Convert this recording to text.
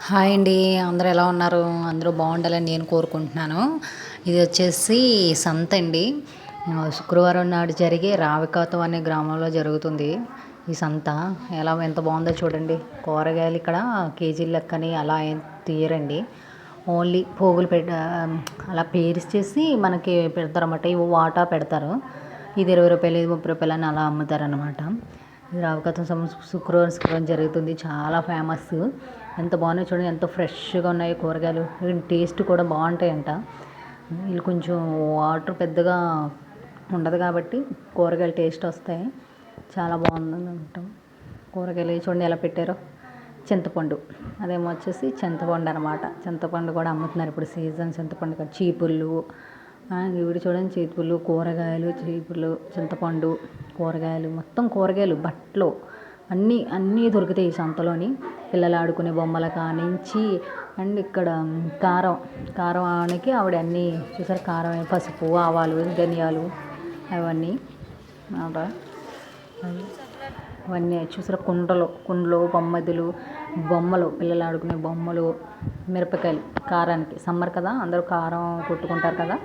Hi అండి. అందరూ ఎలా ఉన్నారు? అందరూ బాగుండాలని నేను కోరుకుంటున్నాను. ఇది వచ్చేసి సంతండి. శుక్రవారం నాడు జరిగే రావికాతం అనే గ్రామంలో జరుగుతుంది ఈ సంత. ఎంత బాగుందో చూడండి. కూరగాయలు ఇక్కడ కేజీల లెక్కని అలా ఏం తీయరండి. ఓన్లీ పోగులు అలా పేర్చేసి మనకి పెడతారన్నమాట. ఇవి వాటా పెడతారు. ఇది 20 రూపాయలు, ఇది 30 రూపాయలు అని అలా అమ్ముతారనమాట. ఇది రావికాతం శుక్రవారం జరుగుతుంది. చాలా ఫేమస్. ఎంత బాగున్నాయి చూడండి. ఎంతో ఫ్రెష్గా ఉన్నాయి కూరగాయలు. టేస్ట్ కూడా బాగుంటాయంట. వీళ్ళు కొంచెం వాటర్ పెద్దగా ఉండదు కాబట్టి కూరగాయలు టేస్ట్ వస్తాయి. చాలా బాగుందని అంటాం. కూరగాయలు చూడండి ఎలా పెట్టారో. చింతపండు, అదేమో వచ్చేసి చింతపండు అనమాట. చింతపండు కూడా అమ్ముతున్నారు ఇప్పుడు సీజన్. చింతపండు చీపుళ్ళు, ఇవి చూడండి. చీపుళ్ళు, కూరగాయలు, చీపుళ్ళు, చింతపండు, కూరగాయలు, మొత్తం కూరగాయలు, బట్టలు అన్నీ దొరుకుతాయి ఈ సంతలోని. పిల్లలు ఆడుకునే బొమ్మల కానించి. అండ్ ఇక్కడ కారానికి ఆవిడ అన్నీ చూసారు. కారం, పసుపు, ఆవాలు, ధనియాలు అవన్నీ అవన్నీ చూసారు. కుండలు, బొమ్మలు, పిల్లలు ఆడుకునే బొమ్మలు, మిరపకాయలు కారానికి. సమ్మర్ కదా, అందరూ కారం కొట్టుకుంటారు కదా.